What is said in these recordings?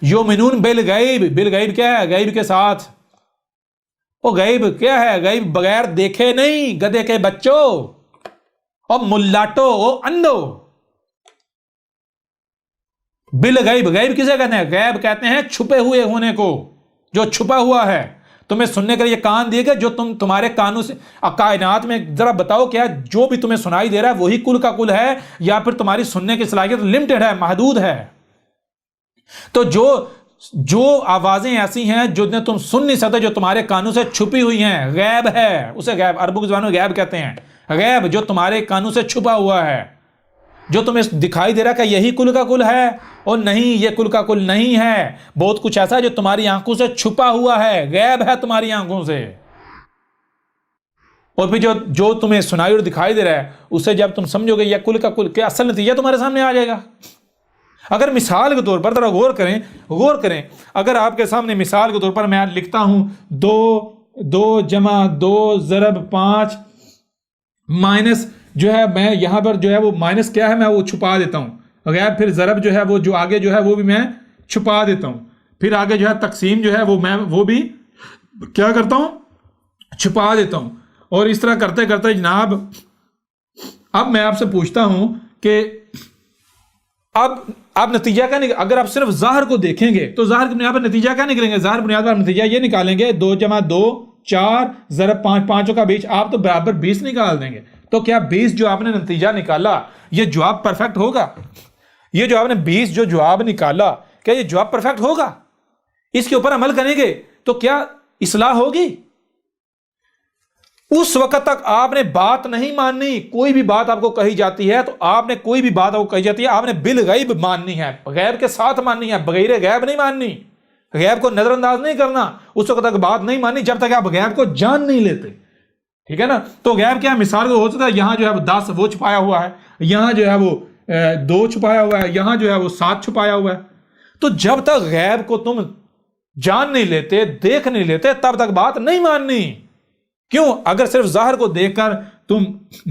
یؤمنون بالغیب، بالغیب کیا ہے؟ غیب کے ساتھ. وہ غیب کیا ہے؟ غیب بغیر دیکھے نہیں، گدے کے بچوں اور ملاٹو او اندھو. بالغیب، غیب کسے کہتے ہیں؟ غیب کہتے ہیں چھپے ہوئے ہونے کو، جو چھپا ہوا ہے. تمہیں سننے کے لیے کان دیے گئے جو تمہارے کانوں سے کائنات میں ذرا بتاؤ کیا جو بھی تمہیں سنائی دے رہا ہے وہی کل کا کل ہے، یا پھر تمہاری سننے کی صلاحیت لمیٹڈ ہے، محدود ہے؟ تو جو آوازیں ایسی ہیں جو تم سن نہیں سکتے، جو تمہارے کانوں سے چھپی ہوئی ہیں، غیب ہے. اسے غیب عربوں کی زبان میں غیب کہتے ہیں. غیب جو تمہارے کانوں سے چھپا ہوا ہے، جو تمہیں دکھائی دے رہا ہے کہ یہی کل کا کل ہے، اور نہیں، یہ کل کا کل نہیں ہے. بہت کچھ ایسا ہے جو تمہاری آنکھوں سے چھپا ہوا ہے، غیب ہے تمہاری آنکھوں سے. اور پھر جو تمہیں سنائی اور دکھائی دے رہا ہے اسے جب تم سمجھو گے یہ کل کا کل، کیا اصل نتیجہ تمہارے سامنے آ جائے گا. اگر مثال کے طور پر ذرا غور کریں، اگر آپ کے سامنے مثال کے طور پر میں لکھتا ہوں 2 جمع 2 ضرب 5 مائنس جو ہے، میں یہاں پر جو ہے وہ مائنس کیا ہے میں وہ چھپا دیتا ہوں. غیب پھر ضرب جو ہے وہ جو آگے جو ہے وہ بھی میں چھپا دیتا ہوں. پھر آگے جو ہے تقسیم جو ہے وہ بھی کیا کرتا ہوں؟ چھپا دیتا ہوں. اور اس طرح کرتے کرتے جناب اب میں آپ سے پوچھتا ہوں کہ اب نتیجہ کیا نکلے؟ اگر آپ صرف ظاہر کو دیکھیں گے تو ظاہر کی بنیاد پر نتیجہ کیا نکلیں گے؟ ظاہر بنیاد پر نتیجہ یہ نکالیں گے 2 جمع 2 4 ضرب 5، پانچوں کا بیچ آپ تو برابر 20 نکال دیں گے. تو کیا 20 جو آپ نے نتیجہ نکالا یہ جواب پرفیکٹ ہوگا؟ یہ جو آپ نے 20 جو جواب نکالا کیا یہ جواب پرفیکٹ ہوگا؟ اس کے اوپر عمل کریں گے تو کیا اصلاح ہوگی؟ اس وقت تک آپ نے بات نہیں ماننی. کوئی بھی بات آپ کو کہی جاتی ہے تو آپ نے کوئی بھی بات آپ کو کہی جاتی ہے آپ نے بالغیب ماننی ہے، غیب کے ساتھ ماننی ہے، بغیر غیب نہیں ماننی. غیب کو نظر انداز نہیں کرنا. اس وقت تک بات نہیں ماننی جب تک آپ غیب کو جان نہیں لیتے. ٹھیک ہے نا؟ تو غیب کیا مثال کو ہو سکتا ہے یہاں جو ہے 10 وہ چھپایا ہوا ہے، یہاں جو ہے وہ 2 چھپایا ہوا ہے، یہاں جو ہے وہ 7 چھپایا ہوا ہے. تو جب تک غیب کو تم جان نہیں لیتے، دیکھ نہیں لیتے، تب تک بات نہیں ماننی. کیوں؟ اگر صرف ظاہر کو دیکھ کر تم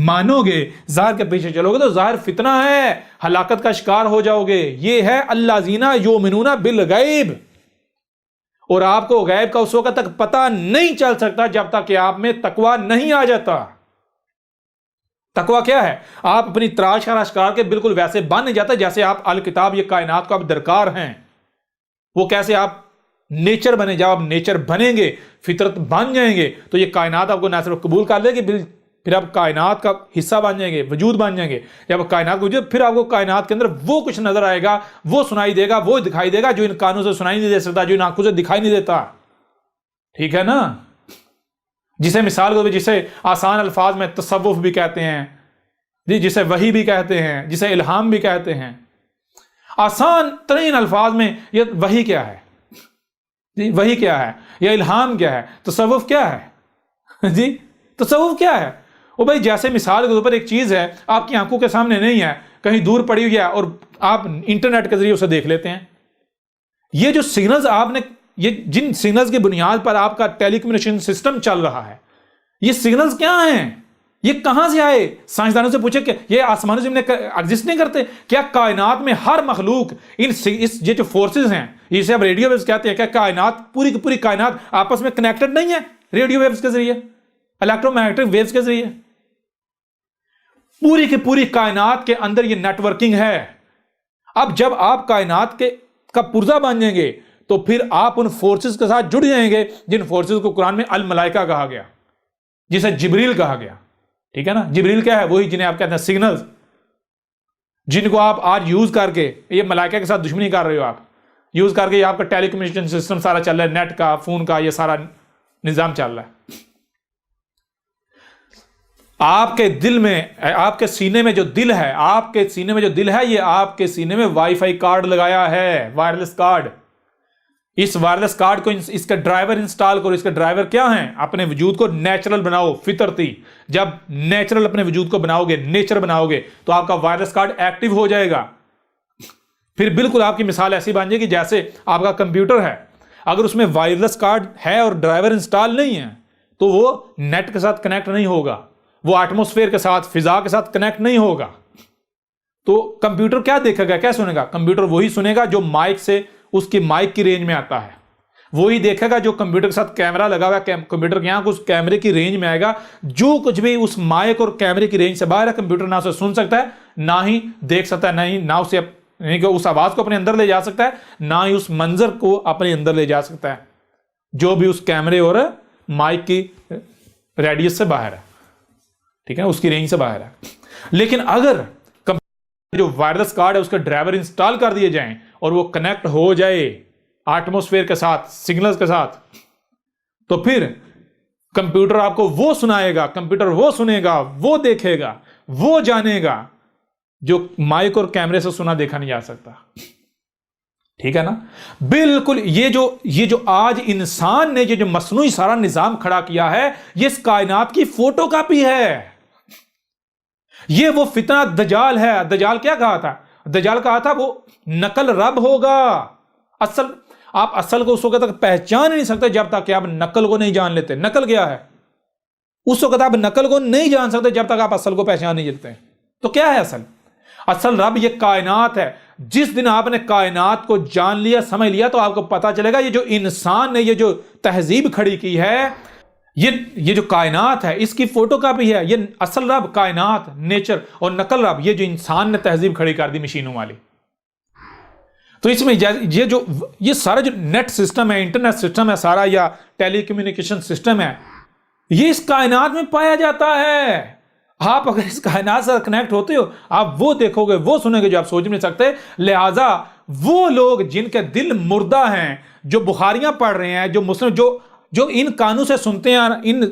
مانو گے، ظاہر کے پیچھے چلو گے تو ظاہر فتنہ ہے، ہلاکت کا شکار ہو جاؤ گے. یہ ہے الذین یؤمنون بالغیب. اور آپ کو غیب کا اس وقت تک پتہ نہیں چل سکتا جب تک کہ آپ میں تقوی نہیں آ جاتا. تقوی کیا ہے؟ آپ اپنی تراش اور اشکار کے بالکل ویسے بن نہیں جاتا جیسے آپ الکتاب یہ کائنات کو آپ درکار ہیں. وہ کیسے آپ نیچر بنے، جب آپ نیچر بنیں گے، فطرت بن جائیں گے تو یہ کائنات آپ کو نہ صرف قبول کر لے گی، پھر آپ کائنات کا حصہ بن جائیں گے، وجود بن جائیں گے. جب کائنات کا وجود، پھر آپ کو کائنات کے اندر وہ کچھ نظر آئے گا، وہ سنائی دے گا، وہ دکھائی دے گا جو ان کانوں سے سنائی نہیں دے سکتا، جو ان آنکھوں سے دکھائی نہیں دیتا. ٹھیک ہے نا؟ جسے مثال کو جسے آسان الفاظ میں تصوف بھی کہتے ہیں جی، جسے وحی بھی کہتے ہیں، جسے الہام بھی کہتے ہیں. آسان ترین الفاظ میں یہ وحی کیا ہے جی؟ وحی کیا ہے؟ یا الہام کیا ہے؟ تصوف کیا ہے جی؟ تصوف کیا ہے؟ وہ بھائی جیسے مثال کے اوپر ایک چیز ہے آپ کی آنکھوں کے سامنے نہیں ہے، کہیں دور پڑی ہوئی ہے اور آپ انٹرنیٹ کے ذریعے اسے دیکھ لیتے ہیں. یہ جو سگنلز آپ نے، یہ جن سگنلز کی بنیاد پر آپ کا ٹیلی کمیونیکیشن سسٹم چل رہا ہے، یہ سگنلز کیا ہیں؟ یہ کہاں سے آئے؟ سائنسدانوں سے پوچھے کہ یہ آسمانوں سے ایگزسٹ نہیں کرتے کیا؟ کائنات میں ہر مخلوق یہ جو فورسز ہیں، جسے ہم ریڈیو ویوز کہتے ہیں، کیا کائنات پوری کی پوری کائنات آپس میں کنیکٹڈ نہیں ہے ریڈیو ویوز کے ذریعے، الیکٹرو میگنیٹک ویوز کے ذریعے؟ پوری کی پوری کائنات کے اندر یہ نیٹ ورکنگ ہے. اب جب آپ کائنات کا پرزہ بن جائیں گے تو پھر آپ ان فورسز کے ساتھ جڑ جائیں گے جن فورسز کو قرآن میں الملائکہ کہا گیا، جسے جبریل کہا گیا. ٹھیک ہے نا؟ جبریل کیا ہے؟ وہی جنہیں آپ کہتے ہیں سگنلز، جن کو آپ آج یوز کر کے یہ ملائکہ کے ساتھ دشمنی کر رہے ہو، آپ یوز کر کے آپ کا ٹیلی کمیونیکیشن سسٹم سارا چل رہا ہے، نیٹ کا، فون کا، یہ سارا نظام چل رہا ہے. آپ کے دل میں، آپ کے سینے میں جو دل ہے، آپ کے سینے میں جو دل ہے، یہ آپ کے سینے میں وائی فائی کارڈ لگایا ہے، وائرلیس کارڈ. اس وائرلیس کارڈ کو، اس کا ڈرائیور انسٹال کرو. اس کا ڈرائیور کیا ہیں؟ اپنے وجود کو نیچرل بناؤ، فطرتی. جب نیچرل اپنے وجود کو بناؤ گے، نیچر بناؤ گے تو آپ کا وائرلیس کارڈ ایکٹیو ہو جائے گا. پھر بالکل آپ کی مثال ایسی بن جائے گی جیسے آپ کا کمپیوٹر ہے، اگر اس میں وائرلیس کارڈ ہے اور ڈرائیور انسٹال نہیں ہے تو وہ نیٹ کے ساتھ کنیکٹ نہیں ہوگا، وہ ایٹموسفیئر کے ساتھ، فضا کے ساتھ کنیکٹ نہیں ہوگا. تو کمپیوٹر کیا دیکھے گا، کیا سنے گا؟ کمپیوٹر وہی سنے گا جو مائک سے اس کی مائک کی رینج میں آتا ہے. وہی دیکھے گا جو کمپیوٹر کے ساتھ کیمرہ لگا ہوا ہے, کمپیوٹر کے یہاں اس کیمرے کی رینج میں آئے گا. جو کچھ بھی اس مائک اور کیمرے کی رینج سے باہر ہے, کمپیوٹر نہ اسے سن سکتا ہے, نہ ہی دیکھ سکتا ہے, نہ اسے اس آواز کو اپنے اندر لے جا سکتا ہے, نہ ہی اس منظر کو اپنے اندر لے جا سکتا ہے جو بھی اس کیمرے اور مائک کی ریڈیس سے باہر ہے. ٹھیک ہے, اس کی رینج سے باہر ہے. لیکن اگر جو وائرلیس کارڈ ہے اس کے ڈرائیور انسٹال کر دیے جائیں اور وہ کنیکٹ ہو جائے ایٹموسفیئر کے ساتھ, سگنلز کے ساتھ, تو پھر کمپیوٹر آپ کو وہ سنائے گا, کمپیوٹر وہ سنے گا, وہ دیکھے گا, وہ جانے گا جو مائک اور کیمرے سے سنا دیکھا نہیں جا سکتا. ٹھیک ہے نا. بالکل یہ جو آج انسان نے یہ جو مصنوعی سارا نظام کھڑا کیا ہے, یہ اس کائنات کی فوٹو کاپی ہے. یہ وہ فتنہ دجال ہے. دجال کیا کہا تھا؟ دجال کہا تھا وہ نقل رب ہوگا. آپ اصل کو اس وقت تک پہچان نہیں سکتے جب تک کہ آپ نقل کو نہیں جان لیتے. نقل کیا ہے؟ اس وقت آپ نقل کو نہیں جان سکتے جب تک آپ اصل کو پہچان نہیں لیتے. تو کیا ہے اصل؟ اصل رب یہ کائنات ہے. جس دن آپ نے کائنات کو جان لیا, سمجھ لیا, تو آپ کو پتا چلے گا یہ جو انسان نے یہ جو تہذیب کھڑی کی ہے, یہ جو کائنات ہے اس کی فوٹو کاپی ہے. یہ اصل رب کائنات, نیچر, اور نقل رب یہ جو انسان نے تہذیب کھڑی کر دی مشینوں والی. تو اس میں یہ سارا جو نیٹ سسٹم ہے, انٹرنیٹ سسٹم ہے سارا, یا ٹیلی کمیونیکیشن سسٹم ہے, یہ اس کائنات میں پایا جاتا ہے. آپ اگر اس کائنات سے کنیکٹ ہوتے ہو, آپ وہ دیکھو گے, وہ سنیں گے جو آپ سوچ نہیں سکتے. لہٰذا وہ لوگ جن کے دل مردہ ہیں, جو بخاریاں پڑھ رہے ہیں, جو مسلم جو ان کانوں سے سنتے ہیں, ان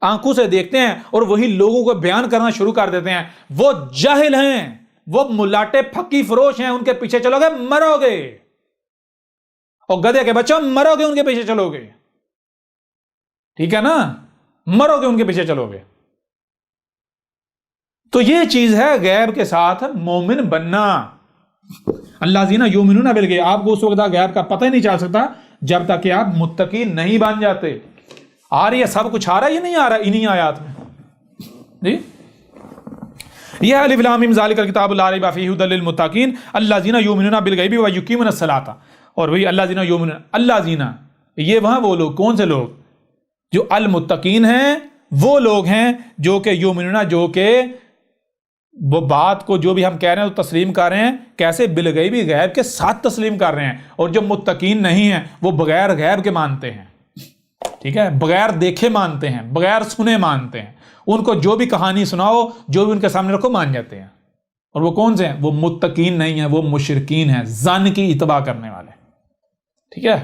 آنکھوں سے دیکھتے ہیں, اور وہی لوگوں کو بیان کرنا شروع کر دیتے ہیں, وہ جاہل ہیں, وہ ملاٹے پھکی فروش ہیں. ان کے پیچھے چلو گے مرو گے, اور گدھے کے بچوں مرو گے ان کے پیچھے چلو گے. ٹھیک ہے نا, مرو گے ان کے پیچھے چلو گے. تو یہ چیز ہے غیب کے ساتھ مومن بننا. اللہ زینا یومنون بالغیب, آپ کو اس وقت غیب کا پتہ ہی نہیں چل سکتا جب تک کہ آپ متقی نہیں بن جاتے. آ رہی ہے سب کچھ, آ رہا ہے یہ نہیں آ رہا انہی آیات میں. جی یہ الف لام میم ذالک الکتاب لا ریب فیہ ھدی للمتقین الذین یؤمنون بالغیب ویقیمون الصلاۃ. اور وہی اللہ زینا یؤمنون, اللہ زینا یہ وہاں وہ لوگ, کون سے لوگ؟ جو المتقین ہیں, وہ لوگ ہیں جو کہ یؤمنون, جو کہ وہ بات کو جو بھی ہم کہہ رہے ہیں تو تسلیم کر رہے ہیں. کیسے؟ بالغیب, غیب کے ساتھ تسلیم کر رہے ہیں. اور جو متقین نہیں ہیں وہ بغیر غیب کے مانتے ہیں. ٹھیک ہے, بغیر دیکھے مانتے ہیں, بغیر سنے مانتے ہیں. ان کو جو بھی کہانی سناؤ, جو بھی ان کے سامنے رکھو, مان جاتے ہیں. اور وہ کون سے ہیں؟ وہ متقین نہیں ہیں, وہ مشرکین ہیں, ظن کی اتباع کرنے والے. ٹھیک ہے,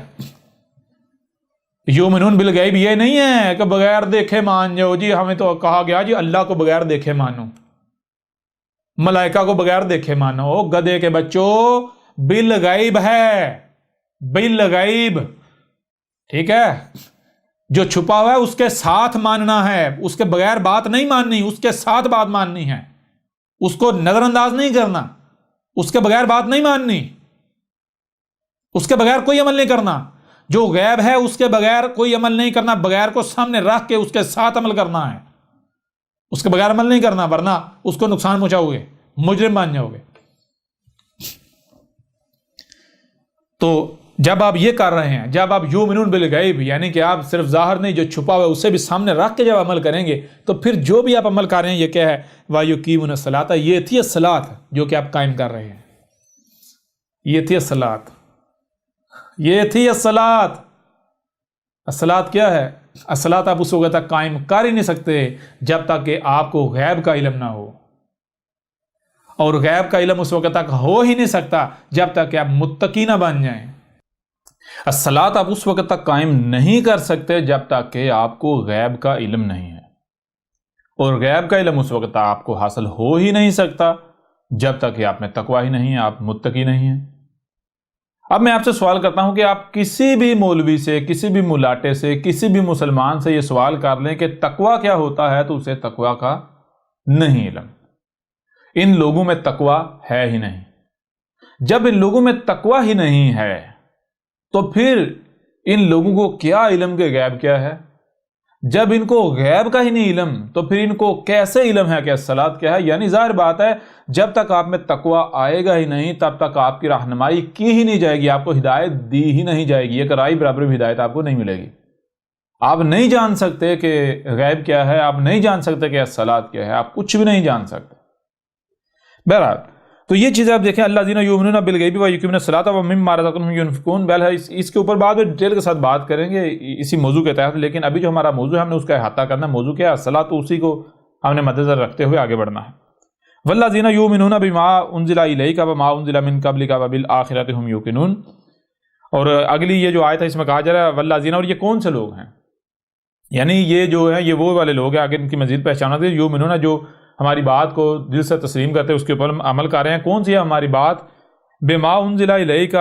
یؤمنون بالغیب یہ نہیں ہے کہ بغیر دیکھے مان جاؤ. جی ہمیں تو کہا گیا جی اللہ کو بغیر دیکھے مانو, ملائکہ کو بغیر دیکھے مانو. گدھے کے بچوں, بالغیب ہے, بالغیب. ٹھیک ہے, جو چھپا ہوا ہے اس کے ساتھ ماننا ہے, اس کے بغیر بات نہیں ماننی, اس کے ساتھ بات ماننی ہے. اس کو نظر انداز نہیں کرنا, اس کے بغیر بات نہیں ماننی, اس کے بغیر کوئی عمل نہیں کرنا. جو غیب ہے اس کے بغیر کوئی عمل نہیں کرنا, بغیر کو سامنے رکھ کے اس کے ساتھ عمل کرنا ہے. اس کے بغیر عمل نہیں کرنا, ورنہ اس کو نقصان پہنچاؤ گے, مجرم بن جاؤ گے. تو جب آپ یہ کر رہے ہیں, جب آپ یؤمنون بالغیب یعنی کہ آپ صرف ظاہر نہیں, جو چھپا ہوا ہے اسے بھی سامنے رکھ کے جب عمل کریں گے, تو پھر جو بھی آپ عمل کر رہے ہیں یہ کیا ہے؟ وَيُقِيمُونَ الصَّلَاةَ, یہ تھی الصلاۃ جو کہ آپ قائم کر رہے ہیں. یہ تھی الصلاۃ, یہ تھی الصلاۃ. الصلاۃ کیا ہے؟ الصلاۃ آپ اس وقت تک قائم کر ہی نہیں سکتے جب تک کہ آپ کو غیب کا علم نہ ہو. اور غیب کا علم اس وقت تک ہو ہی نہیں سکتا جب تک کہ آپ متقی نہ بن جائیں. الصلاۃ آپ اس وقت تک قائم نہیں کر سکتے جب تک کہ آپ کو غیب کا علم نہیں ہے. اور غیب کا علم اس وقت تک آپ کو حاصل ہو ہی نہیں سکتا جب تک کہ آپ میں تقوی ہی نہیں ہے, آپ متقی نہیں ہیں. اب میں آپ سے سوال کرتا ہوں کہ آپ کسی بھی مولوی سے, کسی بھی ملاٹے سے, کسی بھی مسلمان سے یہ سوال کر لیں کہ تقوی کیا ہوتا ہے, تو اسے تقوی کا نہیں علم. ان لوگوں میں تقوی ہے ہی نہیں. جب ان لوگوں میں تقوی ہی نہیں ہے تو پھر ان لوگوں کو کیا علم کے غیب کیا ہے؟ جب ان کو غیب کا ہی نہیں علم تو پھر ان کو کیسے علم ہے کہ الصلاۃ کیا ہے؟ یعنی ظاہر بات ہے جب تک آپ میں تقوی آئے گا ہی نہیں تب تک آپ کی رہنمائی کی ہی نہیں جائے گی، آپ کو ہدایت دی ہی نہیں جائے گی، ایک رائی برابر بھی ہدایت آپ کو نہیں ملے گی۔ آپ نہیں جان سکتے کہ غیب کیا ہے، آپ نہیں جان سکتے کہ الصلاۃ کیا ہے، آپ کچھ بھی نہیں جان سکتے۔ بہرحال تو یہ چیزیں آپ دیکھیں، الذین یؤمنون بالغیب ویقیمون الصلاۃ ومما رزقناہم ینفقون، بہرحال اس کے اوپر بعد میں ڈیٹیل کے ساتھ بات کریں گے اسی موضوع کے تحت، لیکن ابھی جو ہمارا موضوع ہے ہم نے اس کا احاطہ کرنا ہے۔ موضوع کیا ہے؟ الصلاۃ، تو اسی کو ہم نے مد نظر رکھتے ہوئے آگے بڑھنا ہے۔ والذین یؤمنون بما انزل الیک وما انزل من قبلک وبالآخرۃ هم یوقنون، اور اگلی یہ جو آیت ہے اس میں کہا جا رہا ہے والذین، اور یہ کون سے لوگ ہیں؟ یعنی یہ جو ہیں یہ وہ والے لوگ ہیں، آگے ان کی مزید پہچان ہوتی ہے، یؤمنون جو ہماری بات کو دل سے تسلیم کرتے ہیں، اس کے اوپر عمل کر رہے ہیں۔ کون سی ہے ہماری بات؟ بما انزل الیک،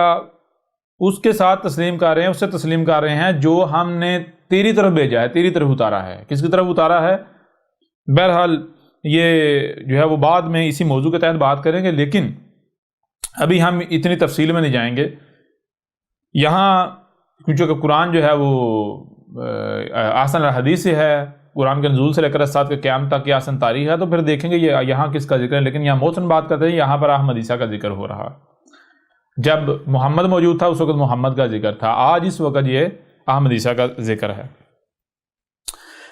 اس کے ساتھ تسلیم کر رہے ہیں، اس سے تسلیم کر رہے ہیں جو ہم نے تیری طرف بھیجا ہے، تیری طرف اتارا ہے۔ کس کی طرف اتارا ہے؟ بہرحال یہ جو ہے وہ بعد میں اسی موضوع کے تحت بات کریں گے، لیکن ابھی ہم اتنی تفصیل میں نہیں جائیں گے یہاں، کیونکہ قرآن جو ہے وہ احسن الحدیث سے ہے، قرآن کے نزول سے لے کر اسات کے قیام تک یہ احسن تاریخ ہے، تو پھر دیکھیں گے یہ یہاں کس کا ذکر ہے، لیکن یہاں محسن بات کرتے ہیں، یہاں پر احمد عیسیٰ کا ذکر ہو رہا۔ جب محمد موجود تھا اس وقت محمد کا ذکر تھا، آج اس وقت یہ احمد عیسیٰ کا ذکر ہے۔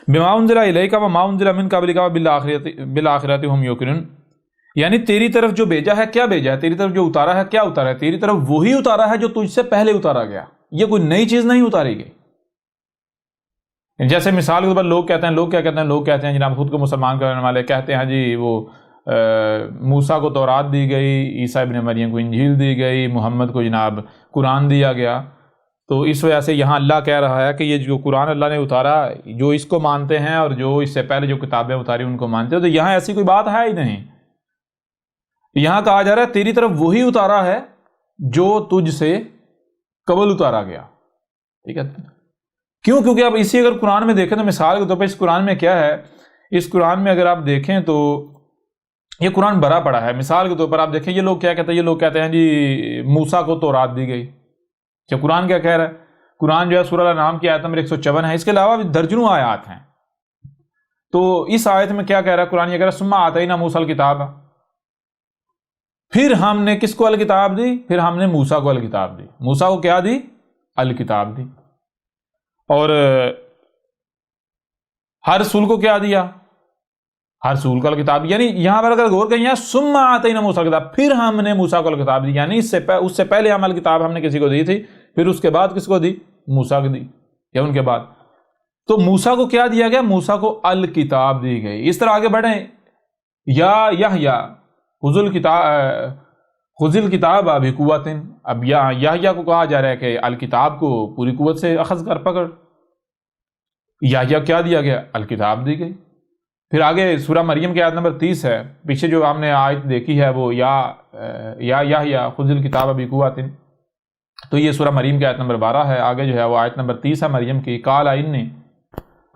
بما انزل الیک وما انزل من قبلک وبالآخرۃ هم یوقنون، یعنی تیری طرف جو بھیجا ہے، کیا بھیجا ہے؟ تیری طرف جو اتارا ہے، کیا اتارا ہے؟ تیری طرف وہی اتارا ہے جو تجھ سے پہلے اتارا گیا، یہ کوئی نئی چیز نہیں اتاری گئی۔ جیسے مثال کے طور پر لوگ کہتے ہیں، لوگ کیا کہتے ہیں؟ لوگ کہتے ہیں جناب خود کو مسلمان کرنے والے کہتے ہیں جی وہ موسیٰ کو تورات دی گئی، عیسیٰ ابن مریم کو انجیل دی گئی، محمد کو جناب قرآن دیا گیا، تو اس وجہ سے یہاں اللہ کہہ رہا ہے کہ یہ جو قرآن اللہ نے اتارا، جو اس کو مانتے ہیں اور جو اس سے پہلے جو کتابیں اتاری ان کو مانتے ہیں، تو یہاں ایسی کوئی بات ہے ہی نہیں۔ یہاں کہا جا رہا ہے تیری طرف وہی اتارا ہے جو تجھ سے قبل اتارا گیا، ٹھیک ہے؟ کیوں؟ کیونکہ آپ اسی اگر قرآن میں دیکھیں تو مثال کے طور پر اس قرآن میں کیا ہے، اس قرآن میں اگر آپ دیکھیں تو یہ قرآن بھرا پڑا ہے۔ مثال کے طور پر آپ دیکھیں یہ لوگ کیا کہتے ہیں، یہ لوگ کہتے ہیں جی موسیٰ کو تورات دی گئی، کیا قرآن کیا کہہ رہا ہے؟ قرآن جو ہے سورہ الانعام کی آیت نمبر 154 ہے، اس کے علاوہ بھی درجنوں آیات ہیں۔ تو اس آیت میں کیا کہہ رہا ہے قرآن؟ یہ کہہ رہا ہے ثم آتینا موسیٰ الکتاب، پھر ہم نے کس کو الکتاب دی؟ پھر ہم نے موسیٰ کو الکتاب دی۔ موسیٰ کو کیا دی؟ الکتاب دی۔ اور ہر رسول کو کیا دیا؟ ہر رسول کو الکتاب، یعنی یہاں پر اگر غور کریں ثم آتینا موسیٰ الکتاب، پھر ہم نے موسیٰ کو الکتاب دی، یعنی اس سے پہلے ہم الکتاب ہم نے کسی کو دی تھی، پھر اس کے بعد کس کو دی؟ موسیٰ کو دی، یا ان کے بعد۔ تو موسیٰ کو کیا دیا گیا؟ موسیٰ کو الکتاب دی گئی۔ اس طرح آگے بڑھیں، یا یحییٰ خذ الکتاب بقوۃ، اب یحییٰ کو کہا جا رہا ہے کہ الکتاب کو پوری قوت سے اخذ کر پکڑ۔ یحییٰ کیا دیا گیا؟ الکتاب دی گئی۔ پھر آگے سورہ مریم کی آیت نمبر 30 ہے، پیچھے جو ہم نے آیت دیکھی ہے وہ یا یحییٰ خذ الکتاب بقوۃ، تو یہ سورہ مریم کی آیت نمبر 12 ہے۔ آگے جو ہے وہ آیت نمبر 30 ہے مریم کی، قال انی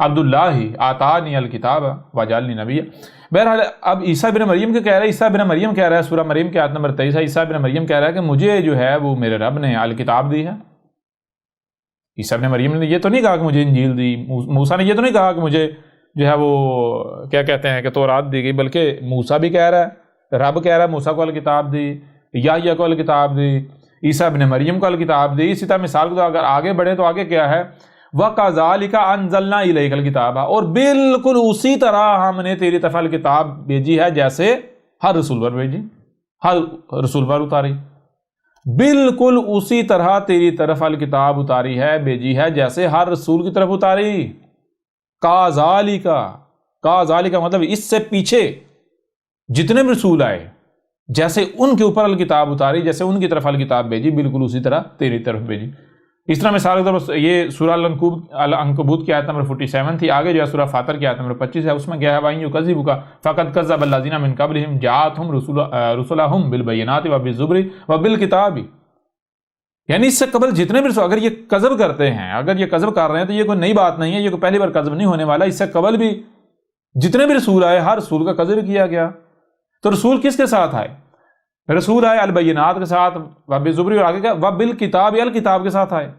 عبد اللہ آتانی الکتاب وجعلنی نبیا۔ بہرحال اب عیسیٰ بن مریم کے کہہ رہا ہے، عیسیٰ بن مریم کہہ رہا ہے، سورہ مریم کی آیت نمبر 23 ہے، عیسیٰ بن مریم کہہ رہا ہے کہ مجھے جو ہے وہ میرے رب نے الکتاب دی ہے۔ عیسیٰ بن مریم نے یہ تو نہیں کہا کہ مجھے انجیل دی، موسیٰ نے یہ تو نہیں کہا کہ مجھے جو ہے وہ کیا کہتے ہیں کہ تورات دی گئی، بلکہ موسیٰ بھی کہہ رہا ہے، رب کہہ رہا ہے موسیٰ کو الکتاب دی، یحییٰ کو الکتاب دی، عیسیٰ ابن مریم کو الکتاب دی۔ اسی طرح مثال کو اگر آگے بڑھے تو آگے کیا ہے؟ وَكَذَلِكَ أَنزَلْنَا إِلَيْكَ الْكِتَابَ، اور بالکل اسی طرح ہم نے تیری طرف الکتاب بھیجی ہے جیسے ہر رسول پر بھیجی، ہر رسول پر اتاری، بالکل اسی طرح تیری طرف الکتاب اتاری ہے، بھیجی ہے جیسے ہر رسول کی طرف اتاری۔ کَذَلِكَ مطلب اس سے پیچھے جتنے بھی رسول آئے جیسے ان کے اوپر الکتاب اتاری، جیسے ان کی طرف الکتاب بھیجی، بالکل اسی طرح تیری طرف بھیجی۔ اس طرح مثال کے طور پر یہ سورہ العنکبوت کی آیت نمبر 47 تھی۔ آگے جو ہے سورہ فاطر کی آیت نمبر 25 ہے، اس میں کیا ہے؟ وَإِن يُكَذِّبُكَ فَقَدْ كَذَّبَ الَّذِينَ مِن قَبْلِهِمْ جَاءَتْهُمْ رُسُلُهُمْ بِالْبَيِّنَاتِ وَبِالزُّبُرِ وَبِالْكِتَابِ، یعنی اس سے قبل جتنے بھی رسول اگر یہ کذب کرتے ہیں، اگر یہ کذب کر رہے ہیں تو یہ کوئی نئی بات نہیں ہے، یہ کوئی پہلی بار کذب نہیں ہونے والا، اس سے قبل بھی جتنے بھی رسول آئے ہر رسول کا کذب کیا گیا۔ تو رسول کس کے ساتھ آئے؟ رسول آئے البینات کے ساتھ، وبالزبر، اور آگے کیا؟ وبالکتاب، الکتاب کے ساتھ آئے۔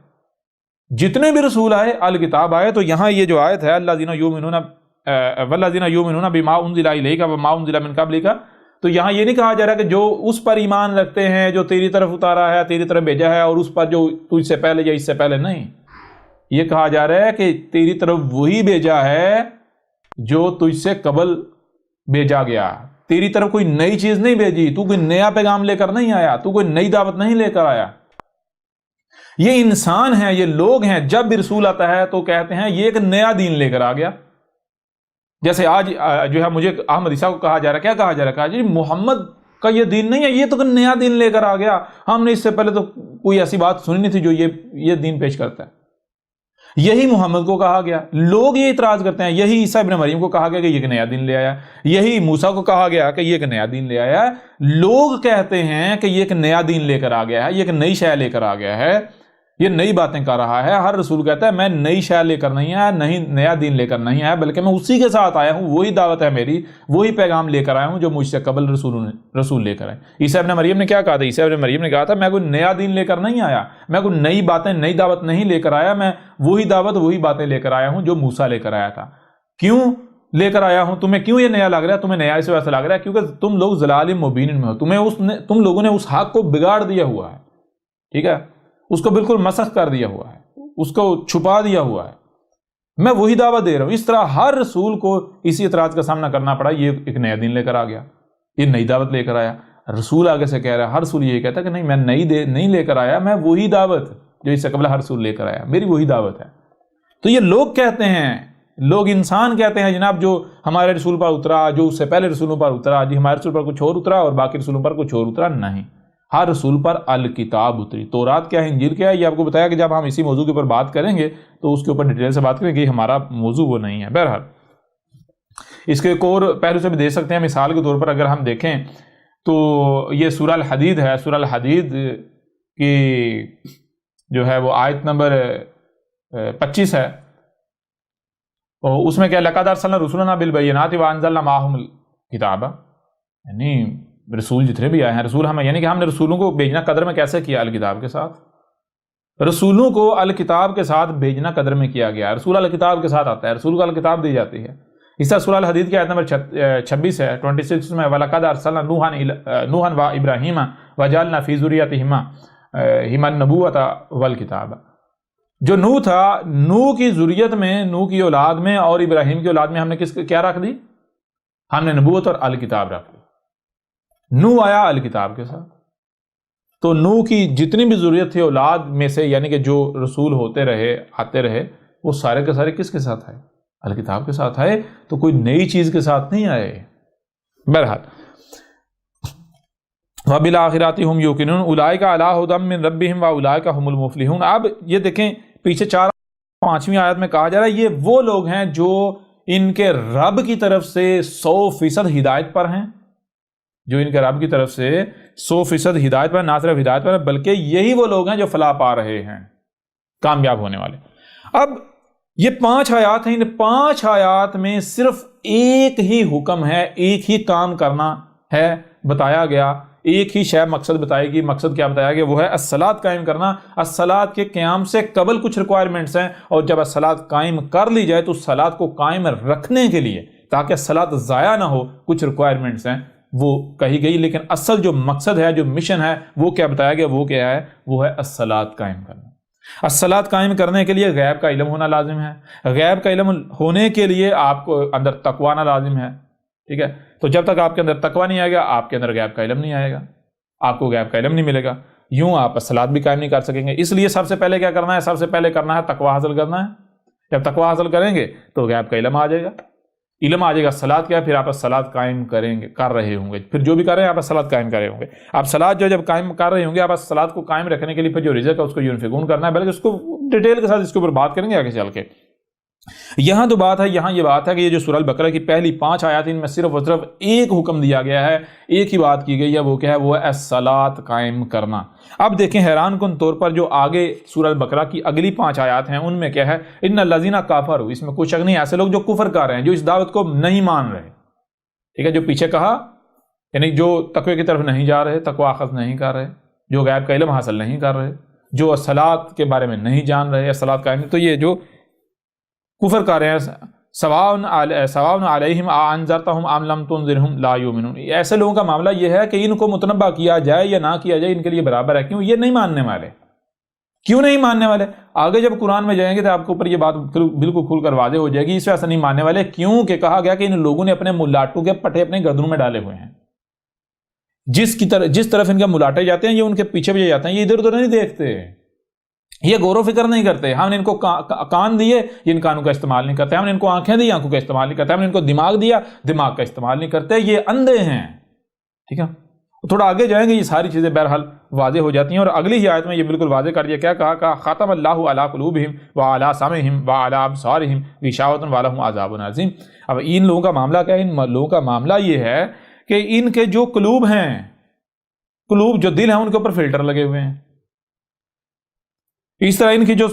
جتنے بھی رسول آئے الکتاب آئے. تو یہاں یہ جو آیت ہے الذین یؤمنون والذین یؤمنون بما انزل الیک وما انزل من قبلک، تو یہاں یہ نہیں کہا جا رہا کہ جو اس پر ایمان رکھتے ہیں جو تیری طرف اتارا ہے، تیری طرف بھیجا ہے، اور اس پر جو تجھ سے پہلے یا اس سے پہلے. نہیں، یہ کہا جا رہا ہے کہ تیری طرف وہی بھیجا ہے جو تجھ سے قبل بھیجا گیا. تیری طرف کوئی نئی چیز نہیں بھیجی، تو کوئی نیا پیغام لے کر نہیں آیا، تو کوئی نئی دعوت نہیں لے کر آیا. یہ انسان ہیں، یہ لوگ ہیں، جب بھی رسول آتا ہے تو کہتے ہیں یہ ایک نیا دین لے کر آ گیا. جیسے آج جو ہے مجھے احمد عیسیٰ کو کہا جا رہا ہے، کیا کہا جا رہا ہے؟ کہا جی محمد کا یہ دین نہیں ہے، یہ تو نیا دین لے کر آ گیا، ہم نے اس سے پہلے تو کوئی ایسی بات سنی نہیں تھی جو یہ دین پیش کرتا ہے. یہی محمد کو کہا گیا. لوگ یہ اعتراض کرتے ہیں. یہی عیسیٰ ابن مریم کو کہا گیا کہ یہ ایک نیا دین لے آیا. یہی موسیٰ کو کہا گیا کہ یہ ایک نیا دین لے آیا. لوگ کہتے ہیں کہ یہ ایک نیا دین لے کر آ گیا ہے، یہ ایک نئی شے لے کر آ گیا ہے، یہ نئی باتیں کر رہا ہے. ہر رسول کہتا ہے میں نئی شے لے کر نہیں آیا، نہیں نیا دین لے کر نہیں آیا، بلکہ میں اسی کے ساتھ آیا ہوں. وہی دعوت ہے میری، وہی پیغام لے کر آیا ہوں جو مجھ سے قبل رسول لے کر آئے. عیسیٰ ابن مریم نے کیا کہا تھا؟ عیسیٰ ابن مریم نے کہا تھا میں کوئی نیا دین لے کر نہیں آیا، میں کوئی نئی باتیں، نئی دعوت نہیں لے کر آیا، میں وہی دعوت، وہی باتیں لے کر آیا ہوں جو موسیٰ لے کر آیا تھا. کیوں لے کر آیا ہوں؟ تمہیں کیوں یہ نیا لگ رہا ہے؟ تمہیں نیا اس وجہ سے لگ رہا ہے کیونکہ تم لوگ ضلال مبین میں ہو. تم لوگوں نے اس حق کو بگاڑ دیا ہوا ہے، ٹھیک ہے، اس کو بالکل مسخ کر دیا ہوا ہے، اس کو چھپا دیا ہوا ہے. میں وہی دعوت دے رہا ہوں. اس طرح ہر رسول کو اسی اعتراض کا سامنا کرنا پڑا. یہ ایک نیا دین لے کر آ گیا، یہ نئی دعوت لے کر آیا. رسول آگے سے کہہ رہا ہے، ہر رسول یہ کہتا ہے کہ نہیں، میں نہیں لے کر آیا، میں وہی دعوت جو اس سے قبل ہر رسول لے کر آیا، میری وہی دعوت ہے. تو یہ لوگ کہتے ہیں، لوگ انسان کہتے ہیں جناب جو ہمارے رسول پر اترا، جو اس سے پہلے رسولوں پر اترا، جی ہمارے رسول پر کچھ اور اترا اور باقی رسولوں پر کچھ اور اترا. نہیں، ہر رسول پر الکتاب اتری. تورات کیا ہے، انجیل کیا ہے، یہ آپ کو بتایا کہ جب ہم اسی موضوع کے اوپر بات کریں گے تو اس کے اوپر ڈیٹیل سے بات کریں گے. ہمارا موضوع وہ نہیں ہے. بہرحال اس کے ایک اور پہلو سے بھی دیکھ سکتے ہیں. مثال کے طور پر اگر ہم دیکھیں تو یہ سورہ الحدید ہے. سورہ الحدید کی جو ہے وہ آیت نمبر 25 ہے، اور اس میں کیا لقد ارسلنا رسلنا بالبینات وانزلنا معهم الکتاب، یعنی رسول جتنے بھی آئے ہیں، رسول ہمیں، یعنی کہ ہم نے رسولوں کو بھیجنا قدر میں کیسے کیا؟ الکتاب کے ساتھ. رسولوں کو الکتاب کے ساتھ بھیجنا قدر میں کیا گیا. رسول الکتاب کے ساتھ آتا ہے، رسول کو الکتاب دی جاتی ہے. اس طرح سورہ الحدید کی آیت نمبر 26 ہے 26 میں وَلَقَدْ أَرْسَلْنَا نُوحًا وَإِبْرَاهِيمَ وَجَعَلْنَا فِي ذُرِّيَّتِهِمَا النُّبُوَّةَ وَالْكِتَابَ. جو نوح تھا، نوح کی ذریت میں، نوح کی اولاد میں اور ابراہیم کی اولاد میں ہم نے کیا رکھ دی؟ ہم نے نبوت اور الکتاب رکھ دی. نوح آیا الکتاب کے ساتھ. تو نوح کی جتنی بھی ذریت تھی اولاد میں سے، یعنی کہ جو رسول ہوتے رہے، آتے رہے، وہ سارے کے سارے کس کے ساتھ آئے؟ الکتاب کے ساتھ آئے. تو کوئی نئی چیز کے ساتھ نہیں آئے. بہرحال وَبِالْآخِرَةِ هُمْ يُوقِنُونَ أُولَٰئِكَ عَلَىٰ هُدًى مِّن رَّبِّهِمْ وَأُولَٰئِكَ هُمُ الْمُفْلِحُونَ. اب یہ دیکھیں پیچھے 5ویں آیت میں کہا جا رہا ہے یہ وہ لوگ ہیں جو ان کے رب کی طرف سے 100% ہدایت پر ہیں، جو ان کے رب کی طرف سے 100% ہدایت پر، نہ صرف ہدایت پر بلکہ یہی وہ لوگ ہیں جو فلاح پا رہے ہیں، کامیاب ہونے والے. اب یہ 5 آیات ہیں، ان 5 آیات میں صرف ایک ہی حکم ہے، ایک ہی کام کرنا ہے بتایا گیا، ایک ہی شے مقصد بتائے گی. مقصد کیا بتایا گیا؟ وہ ہے الصلاۃ قائم کرنا. الصلاۃ کے قیام سے قبل کچھ ریکوائرمنٹس ہیں، اور جب الصلاۃ قائم کر لی جائے تو الصلاۃ کو قائم رکھنے کے لیے، تاکہ الصلاۃ ضائع نہ ہو، کچھ ریکوائرمنٹس ہیں وہ کہی گئی. لیکن اصل جو مقصد ہے، جو مشن ہے، وہ کیا بتایا گیا؟ وہ کیا ہے؟ وہ ہے الصلاۃ قائم کرنا. الصلاۃ قائم کرنے کے لیے غیب کا علم ہونا لازم ہے. غیب کا علم ہونے کے لیے آپ کو اندر تقوی آنا لازم ہے، ٹھیک ہے. تو جب تک آپ کے اندر تقوی نہیں آئے گا، آپ کے اندر غیب کا علم نہیں آئے گا، آپ کو غیب کا علم نہیں ملے گا. یوں آپ الصلاۃ بھی قائم نہیں کر سکیں گے. اس لیے سب سے پہلے کیا کرنا ہے؟ سب سے پہلے کرنا ہے تقوی حاصل کرنا ہے. جب تقوی حاصل کریں گے تو غیب کا علم آ جائے گا. علم آ جائے گا. الصلاۃ کیا ہے؟ پھر آپ الصلاۃ قائم کر رہے ہوں گے. پھر جو بھی کر رہے ہیں آپ الصلاۃ قائم کر رہے ہوں گے. آپ الصلاۃ جب قائم کر رہے ہوں گے، آپ الصلاۃ کو قائم رکھنے کے لیے پھر جو رزق ہے اس کو ينفقون کرنا ہے. بلکہ اس کو ڈیٹیل کے ساتھ اس کے اوپر بات کریں گے آگے چل کے. یہاں تو بات ہے، یہاں یہ بات ہے کہ یہ جو سورہ البقرہ کی پہلی 5 آیات ان میں صرف اور صرف ایک حکم دیا گیا ہے، ایک ہی بات کی گئی ہے. وہ کیا ہے؟ وہ ہے الصلاۃ قائم کرنا. اب دیکھیں حیران کن طور پر جو آگے سورہ البقرہ کی اگلی 5 آیات ہیں ان میں کیا ہے؟ ان الذین کفروا. اس میں کوئی شک نہیں، ایسے لوگ جو کفر کر رہے ہیں، جو اس دعوت کو نہیں مان رہے، ٹھیک ہے. جو پیچھے کہا، یعنی جو تقوی کی طرف نہیں جا رہے، تقوی اخذ نہیں کر رہے، جو غیب کا علم حاصل نہیں کر رہے، جو صلاۃ کے بارے میں نہیں جان رہے، صلاۃ قائم نہیں، تو یہ جو کفر کر رہے ہیں، سواء علیہم انذرتہم ام لم تنذرہم لا یؤمنون، ایسے لوگوں کا معاملہ یہ ہے کہ ان کو متنبہ کیا جائے یا نہ کیا جائے ان کے لیے برابر ہے. کیوں؟ یہ نہیں ماننے والے. کیوں نہیں ماننے والے؟ آگے جب قرآن میں جائیں گے تو آپ کے اوپر یہ بات بالکل کھل کر واضح ہو جائے گی. اس وجہ سے نہیں ماننے والے کیوں کہ کہا گیا کہ ان لوگوں نے اپنے ملاٹوں کے پٹھے اپنے گردنوں میں ڈالے ہوئے ہیں. جس طرف ان کے ملاٹے جاتے ہیں یہ ان کے پیچھے بھی جاتے ہیں. یہ ادھر ادھر نہیں دیکھتے، یہ غور و فکر نہیں کرتے. ہم نے ان کو کان دیے، یہ ان کانوں کا استعمال نہیں کرتے. ہم نے ان کو آنکھیں دی، آنکھوں کا استعمال نہیں کرتے. ہم نے ان کو دماغ دیا، دماغ کا استعمال نہیں کرتے. یہ اندھے ہیں. ٹھیک ہے، تھوڑا آگے جائیں گے یہ ساری چیزیں بہرحال واضح ہو جاتی ہیں. اور اگلی ہی آیت میں یہ بالکل واضح کر دیا. کیا کہا؟ ختم اللہ علی قلوبہم وعلی سمعہم وعلی ابصارہم غشاوۃ ولہم عذاب عظیم. اب ان لوگوں کا معاملہ کیا ہے؟ ان لوگوں کا معاملہ یہ ہے کہ ان کے جو قلوب ہیں، قلوب جو دل ہیں، ان کے اوپر فلٹر لگے ہوئے ہیں. اس طرح ان کی جو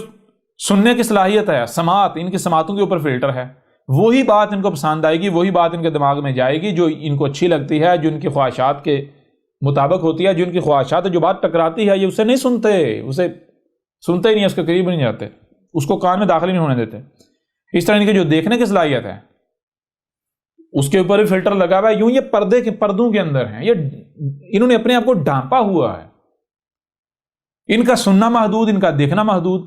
سننے کی صلاحیت ہے، سماعت، ان کی سماعتوں کے اوپر فلٹر ہے. وہی بات ان کو پسند آئے گی، وہی بات ان کے دماغ میں جائے گی جو ان کو اچھی لگتی ہے، جو ان کی خواہشات کے مطابق ہوتی ہے. جو ان کی خواہشات جو بات ٹکراتی ہے یہ اسے نہیں سنتے، اسے سنتے ہی نہیں، اس کے قریب نہیں جاتے، اس کو کان میں داخل نہیں ہونے دیتے. اس طرح ان کی جو دیکھنے کی صلاحیت ہے اس کے اوپر بھی فلٹر لگا ہوا ہے. یوں یہ پردوں کے اندر ہیں، یہ انہوں نے اپنے آپ کو ڈھانپا ہوا ہے. ان کا سننا محدود، ان کا دیکھنا محدود،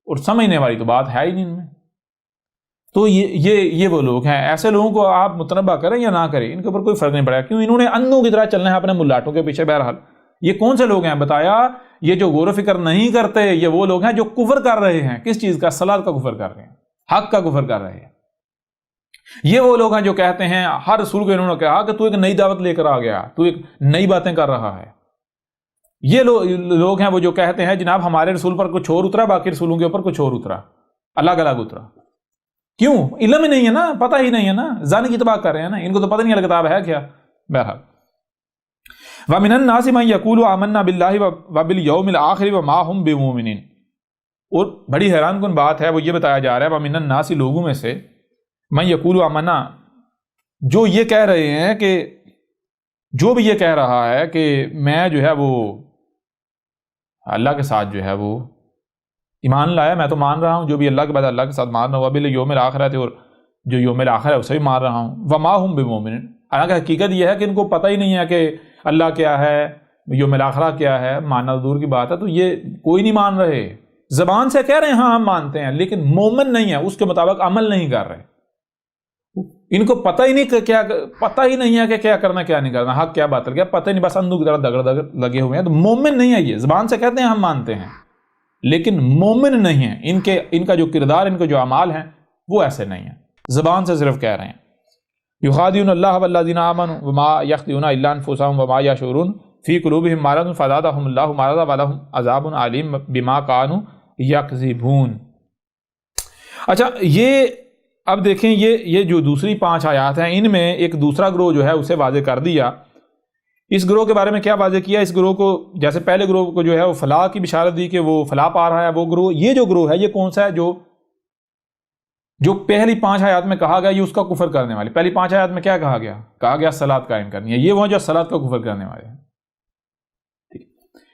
اور سمجھنے والی تو بات ہے ہی نہیں ان میں. تو یہ وہ لوگ ہیں. ایسے لوگوں کو آپ متنبہ کریں یا نہ کریں ان کے اوپر کوئی فرق نہیں پڑا. کیوں؟ انہوں نے اندھوں کی طرح چلنا ہے اپنے ملاٹوں کے پیچھے. بہرحال یہ کون سے لوگ ہیں بتایا؟ یہ جو غور و فکر نہیں کرتے، یہ وہ لوگ ہیں جو کفر کر رہے ہیں. کس چیز کا؟ صلاۃ کا کفر کر رہے ہیں، حق کا کفر کر رہے ہیں. یہ وہ لوگ ہیں جو کہتے ہیں، ہر رسول کو انہوں نے کہا کہ تو ایک نئی دعوت لے کر آ گیا، تو ایک نئی باتیں کر رہا ہے. یہ لوگ ہیں وہ جو کہتے ہیں جناب ہمارے رسول پر کچھ اور اترا، باقی رسولوں کے اوپر کچھ اور اترا، الگ الگ اترا. کیوں؟ علم ہی نہیں ہے نا، پتہ ہی نہیں ہے نا، ظن کی تباہ کر رہے ہیں نا. ان کو تو پتہ نہیں ہے کتاب ہے کیا. بہرحال وَمِنَ النَّاسِ مَن يَقُولُ آمَنَّا بِاللَّهِ وَبِالْيَوْمِ الْآخِرِ وَمَا هُمْ بِمُؤْمِنِينَ. اور بڑی حیران کن بات ہے، وہ یہ بتایا جا رہا ہے وَمِنَ النَّاسِ لوگوں میں سے مَن يَقُولُ آمَنَّا، جو یہ کہہ رہے ہیں کہ جو بھی یہ کہہ رہا ہے کہ میں جو ہے وہ اللہ کے ساتھ جو ہے وہ ایمان لایا، میں تو مان رہا ہوں جو بھی اللہ کے بعد اللہ کے ساتھ مان رہا ہوں، وَبِالْيَوْمِ الْآخِرَةِ، اور جو یوم الآخر ہے اسے بھی مان رہا ہوں، وَمَا هُمْ بِمُؤْمِنِينَ. حالانکہ حقیقت یہ ہے کہ ان کو پتہ ہی نہیں ہے کہ اللہ کیا ہے، یوم الآخرہ کیا ہے. ماننا دور کی بات ہے. تو یہ کوئی نہیں مان رہے، زبان سے کہہ رہے ہیں ہاں ہم مانتے ہیں، لیکن مومن نہیں ہے، اس کے مطابق عمل نہیں کر رہے. ان کو پتہ ہی نہیں کہ کیا، پتہ ہی نہیں ہے کہ کیا کرنا کیا نہیں کرنا، حق کیا باطل کیا، پتہ ہی نہیں، بس اندھوں کی طرح دگڑ لگے ہوئے ہیں. تو مومن نہیں ہے. یہ زبان سے کہتے ہیں ہم مانتے ہیں لیکن مومن نہیں ہیں. ان کا جو کردار، ان کے جو اعمال ہیں وہ ایسے نہیں ہیں، زبان سے صرف کہہ رہے ہیں. یخادعون اللہ والذین آمنوا وما یخدعون الا انفسهم وما یشعرون فی قلوبہم مرض فزادہم اللہ مرضا ولہم عذاب علیم بما کانوا یکذبون. اچھا، یہ اب دیکھیں یہ جو دوسری 5 آیات ہیں ان میں ایک دوسرا گروہ جو ہے اسے واضح کر دیا. اس گروہ کے بارے میں کیا واضح کیا؟ اس گروہ کو، جیسے پہلے گروہ کو جو ہے وہ فلاح کی بشارت دی کہ وہ فلاح پا رہا ہے، وہ گروہ، یہ جو گروہ ہے یہ کون سا ہے؟ جو پہلی 5 آیات میں کہا گیا یہ اس کا کفر کرنے والے. پہلی 5 آیات میں کیا کہا گیا؟ کہا گیا صلاۃ قائم کرنی ہے. یہ وہ جو صلاۃ کا کفر کرنے والے ہیں.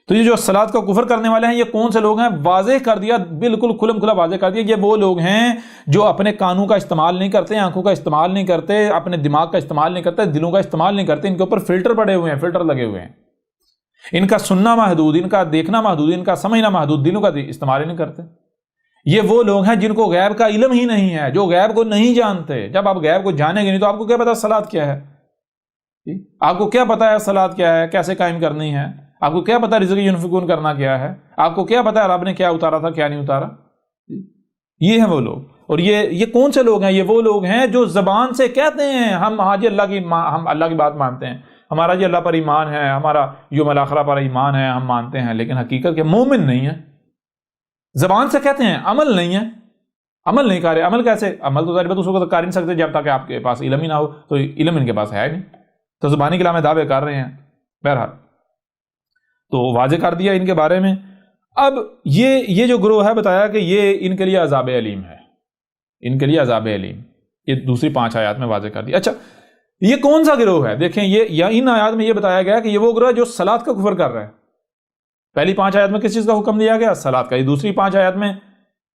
تو یہ جو صلاۃ کا کفر کرنے والے ہیں یہ کون سے لوگ ہیں؟ واضح کر دیا، بالکل کھلم کھلا واضح کر دیا. یہ وہ لوگ ہیں جو اپنے کانوں کا استعمال نہیں کرتے، آنکھوں کا استعمال نہیں کرتے، اپنے دماغ کا استعمال نہیں کرتے، دلوں کا استعمال نہیں کرتے. ان کے اوپر فلٹر پڑے ہوئے ہیں، فلٹر لگے ہوئے ہیں. ان کا سننا محدود، ان کا دیکھنا محدود، ان کا سمجھنا محدود، دلوں کا استعمال ہی نہیں کرتے. یہ وہ لوگ ہیں جن کو غیب کا علم ہی نہیں ہے، جو غیب کو نہیں جانتے. جب آپ غیب کو جانیں گے نہیں تو آپ کو کیا پتا صلاۃ کیا ہے؟ آپ کو کیا پتا ہے صلاۃ کیا ہے، کیسے قائم کرنی ہے؟ آپ کو کیا پتا رزق ینفقون کرنا کیا ہے؟ آپ کو کیا پتا ہے رب نے کیا اتارا تھا کیا نہیں اتارا؟ یہ ہیں وہ لوگ. اور یہ کون سے لوگ ہیں؟ یہ وہ لوگ ہیں جو زبان سے کہتے ہیں ہم حاجی ہم اللہ کی بات مانتے ہیں، ہمارا جی اللہ پر ایمان ہے، ہمارا یوم الآخرہ پر ایمان ہے، ہم مانتے ہیں، لیکن حقیقت کے مومن نہیں ہے. زبان سے کہتے ہیں، عمل نہیں ہے، عمل نہیں کر رہے. عمل کیسے؟ عمل تو ظاہر بات اس کو کر نہیں سکتے جب تک آپ کے پاس علم ہی نہ ہو. تو علم ان کے پاس ہے نہیں، تو زبانی کلام میں دعوے کر رہے ہیں. بہرحال تو واضح کر دیا ان کے بارے میں. اب یہ جو گروہ ہے بتایا کہ یہ ان کے لیے عذاب علیم ہے، ان کے لیے عذاب علیم. یہ دوسری 5 آیات میں واضح کر دیا. اچھا، یہ کون سا گروہ ہے؟ دیکھیں، یہ ان آیات میں یہ بتایا گیا کہ یہ وہ گروہ ہے جو صلاۃ کا کفر کر رہا ہے. پہلی 5 آیات میں کس چیز کا حکم دیا گیا؟ الصلاۃ کا. یہ دوسری 5 آیات میں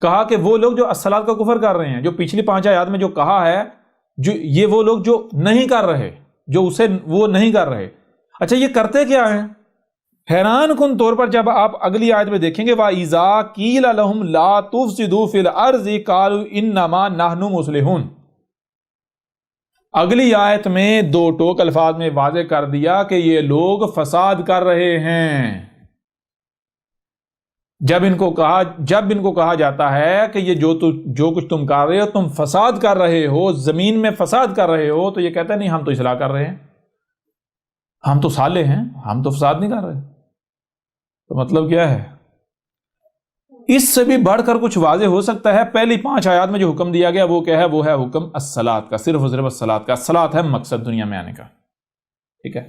کہا کہ وہ لوگ جو الصلاۃ کا کفر کر رہے ہیں، جو پچھلی 5 آیات میں جو کہا ہے، جو یہ وہ لوگ جو نہیں کر رہے، جو اسے وہ نہیں کر رہے. اچھا یہ کرتے کیا ہیں؟ حیران کن طور پر جب آپ اگلی آیت میں دیکھیں گے وَإِذَا قِيلَ لَهُمْ لَا تُفْسِدُوا فِي الْأَرْضِ قَالُوا إِنَّمَا نَحْنُ مُصْلِحُونَ. اگلی آیت میں 2 ٹوک الفاظ میں واضح کر دیا کہ یہ لوگ فساد کر رہے ہیں. جب ان کو کہا جاتا ہے کہ یہ جو کچھ تم کر رہے ہو، تم فساد کر رہے ہو، زمین میں فساد کر رہے ہو، تو یہ کہتے ہیں نہیں، ہم تو اصلاح کر رہے ہیں، ہم تو صالح ہیں، ہم تو فساد نہیں کر رہے. تو مطلب کیا ہے؟ اس سے بھی بڑھ کر کچھ واضح ہو سکتا ہے؟ پہلی 5 آیات میں جو حکم دیا گیا وہ کیا ہے؟ وہ ہے حکم الصلاۃ کا، صرف اور صرف الصلاۃ کا. الصلاۃ ہے مقصد دنیا میں آنے کا، ٹھیک ہے.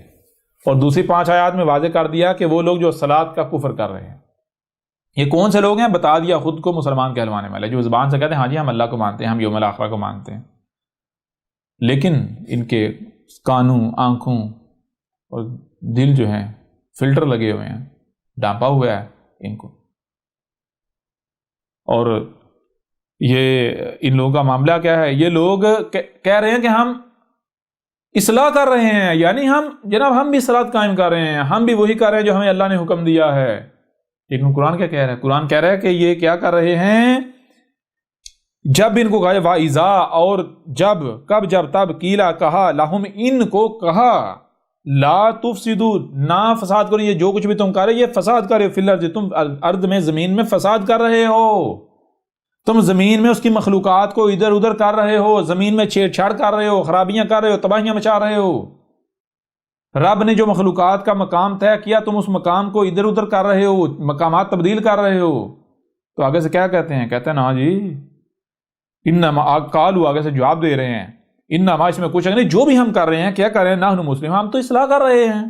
اور دوسری 5 آیات میں واضح کر دیا کہ وہ لوگ جو الصلاۃ کا کفر کر رہے ہیں، یہ کون سے لوگ ہیں؟ بتا دیا خود کو مسلمان کہلوانے والے، جو زبان سے کہتے ہیں ہاں جی ہم اللہ کو مانتے ہیں، ہم یوم الآخرہ کو مانتے ہیں، لیکن ان کے کانوں، آنکھوں اور دل جو ہیں فلٹر لگے ہوئے ہیں، ڈانپا ہوا ہے ان کو. اور یہ ان لوگوں کا معاملہ کیا ہے؟ یہ لوگ کہہ رہے ہیں کہ ہم اصلاح کر رہے ہیں، یعنی ہم بھی صلاۃ قائم کر رہے ہیں، ہم بھی وہی کر رہے ہیں جو ہمیں اللہ نے حکم دیا ہے. لیکن قرآن کیا کہہ رہا ہے؟ قرآن کہہ رہا ہے کہ یہ کیا کر رہے ہیں؟ جب ان کو کہا وَإِذَا، اور جب تب قیلا کہا، لہم ان کو کہا، لا تفسدوا، نہ فساد کرو، یہ جو کچھ بھی تم کر رہے یہ فساد کر رہے ہو، فی الارض، تم ارض میں، زمین میں فساد کر رہے ہو، تم زمین میں اس کی مخلوقات کو ادھر ادھر کر رہے ہو، زمین میں چھیڑ چھاڑ کر رہے ہو، خرابیاں کر رہے ہو، تباہیاں مچا رہے ہو. رب نے جو مخلوقات کا مقام طے کیا تم اس مقام کو ادھر ادھر کر رہے ہو، مقامات تبدیل کر رہے ہو. تو آگے سے کیا کہتے ہیں؟ کہتے ہیں نا جی انما، قالوا آگے سے جواب دے رہے ہیں، انما اس میں کچھ نہیں، جو بھی ہم کر رہے ہیں، کیا کر رہے ہیں؟ نحن مسلم، ہم تو اصلاح کر رہے ہیں،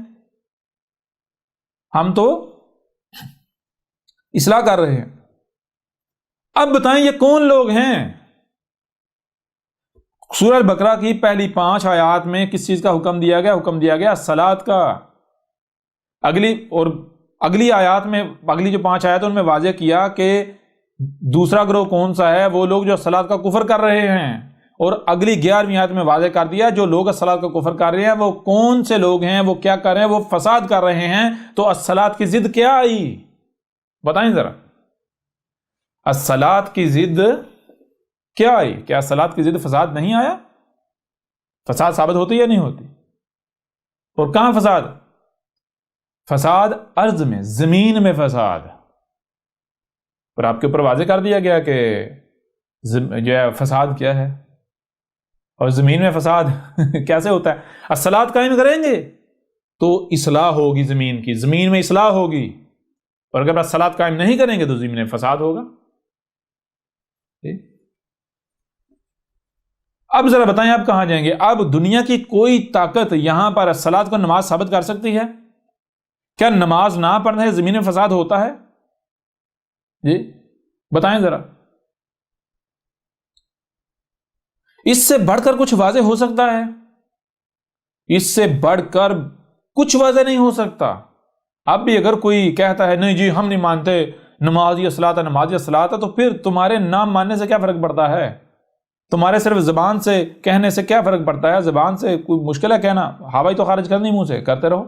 ہم تو اصلاح کر رہے ہیں. اب بتائیں یہ کون لوگ ہیں؟ سورہ البقرہ کی پہلی 5 آیات میں کس چیز کا حکم دیا گیا؟ حکم دیا گیا الصلاۃ کا. اگلی آیات میں، اگلی جو 5 آیات ان میں واضح کیا کہ دوسرا گروہ کون سا ہے؟ وہ لوگ جو الصلاۃ کا کفر کر رہے ہیں. اور اگلی 11ویں آیت میں واضح کر دیا جو لوگ الصلاۃ کا کفر کر رہے ہیں وہ کون سے لوگ ہیں، وہ کیا کر رہے ہیں؟ وہ فساد کر رہے ہیں. تو الصلاۃ کی ضد کیا آئی؟ بتائیں ذرا، الصلاۃ کی ضد کیا آئی؟ کیا الصلاۃ کی ضد فساد نہیں آیا؟ فساد ثابت ہوتی یا نہیں ہوتی؟ اور کہاں فساد؟ فساد ارض میں، زمین میں فساد. اور آپ کے اوپر واضح کر دیا گیا کہ جو ہے فساد کیا ہے، اور زمین میں فساد کیسے ہوتا ہے؟ الصلاۃ قائم کریں گے تو اصلاح ہوگی زمین کی، زمین میں اصلاح ہوگی. اور اگر الصلاۃ قائم نہیں کریں گے تو زمین میں فساد ہوگا. اب ذرا بتائیں آپ کہاں جائیں گے؟ اب دنیا کی کوئی طاقت یہاں پر الصلاۃ کو نماز ثابت کر سکتی ہے؟ کیا نماز نہ پڑھنے سے زمین میں فساد ہوتا ہے؟ جی بتائیں ذرا. اس سے بڑھ کر کچھ واضح ہو سکتا ہے؟ اس سے بڑھ کر کچھ واضح نہیں ہو سکتا. اب بھی اگر کوئی کہتا ہے نہیں جی ہم نہیں مانتے، نمازی الصلاۃ ہے، نمازی الصلاۃ ہے، تو پھر تمہارے نام ماننے سے کیا فرق پڑتا ہے؟ تمہارے صرف زبان سے کہنے سے کیا فرق پڑتا ہے؟ زبان سے کوئی مشکل ہے کہنا؟ ہوائی تو خارج کرنی منہ سے، کرتے رہو.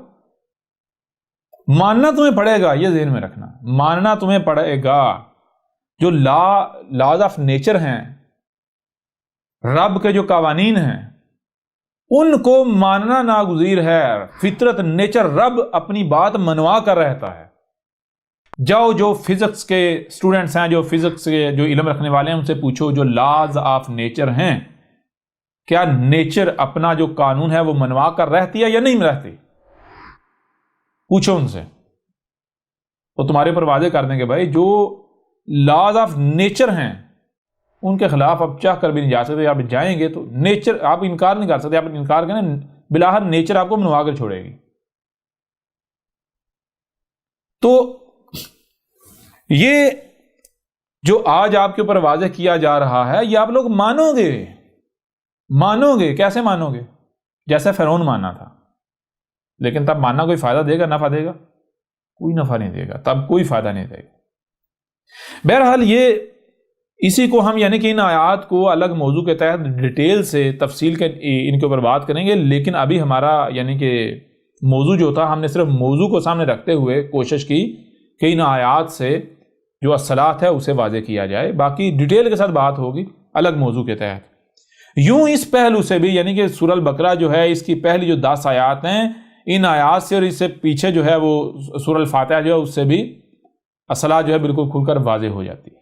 ماننا تمہیں پڑے گا، یہ ذہن میں رکھنا، ماننا تمہیں پڑے گا. جو لاز آف نیچر ہیں، رب کے جو قوانین ہیں، ان کو ماننا ناگزیر ہے. فطرت، نیچر، رب اپنی بات منوا کر رہتا ہے. جاؤ جو فزکس کے اسٹوڈنٹس ہیں، جو فزکس کے جو علم رکھنے والے ہیں، ان سے پوچھو جو لاز آف نیچر ہیں، کیا نیچر اپنا جو قانون ہے وہ منوا کر رہتی ہے یا نہیں رہتی؟ پوچھو ان سے، وہ تمہارے اوپر واضح کر دیں گے بھائی جو لاز آف نیچر ہیں ان کے خلاف اب چاہ کر بھی نہیں جا سکتے. آپ جائیں گے تو نیچر آپ انکار نہیں کر سکتے، آپ انکار کریں بلاخر نیچر آپ کو منوا کر چھوڑے گی. تو یہ جو آج آپ کے اوپر واضح کیا جا رہا ہے یہ آپ لوگ مانو گے. کیسے مانو گے؟ جیسے فرعون مانا تھا. لیکن تب ماننا کوئی فائدہ دے گا، نفع دے گا؟ کوئی نفع نہیں دے گا، تب کوئی فائدہ نہیں دے گا۔ بہرحال یہ اسی کو ہم یعنی کہ ان آیات کو الگ موضوع کے تحت ڈیٹیل سے تفصیل کے ان کے اوپر بات کریں گے، لیکن ابھی ہمارا یعنی کہ موضوع جو تھا، ہم نے صرف موضوع کو سامنے رکھتے ہوئے کوشش کی کہ ان آیات سے جو الصلاۃ ہے اسے واضح کیا جائے، باقی ڈیٹیل کے ساتھ بات ہوگی الگ موضوع کے تحت۔ یوں اس پہلو سے بھی یعنی کہ سورہ البقرہ جو ہے اس کی پہلی جو 10 آیات ہیں، ان آیات سے اور اس سے پیچھے جو ہے وہ سورہ الفاتحہ جو ہے اس سے بھی الصلاۃ جو ہے بالکل کھل کر واضح ہو جاتی ہے۔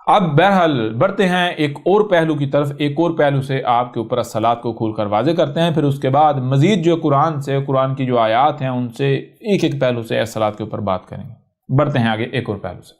اب بہرحال بڑھتے ہیں ایک اور پہلو کی طرف، ایک اور پہلو سے آپ کے اوپر الصلاۃ کو کھول کر واضح کرتے ہیں، پھر اس کے بعد مزید جو قرآن کی جو آیات ہیں ان سے ایک ایک پہلو سے الصلاۃ کے اوپر بات کریں گے۔ بڑھتے ہیں آگے ایک اور پہلو سے۔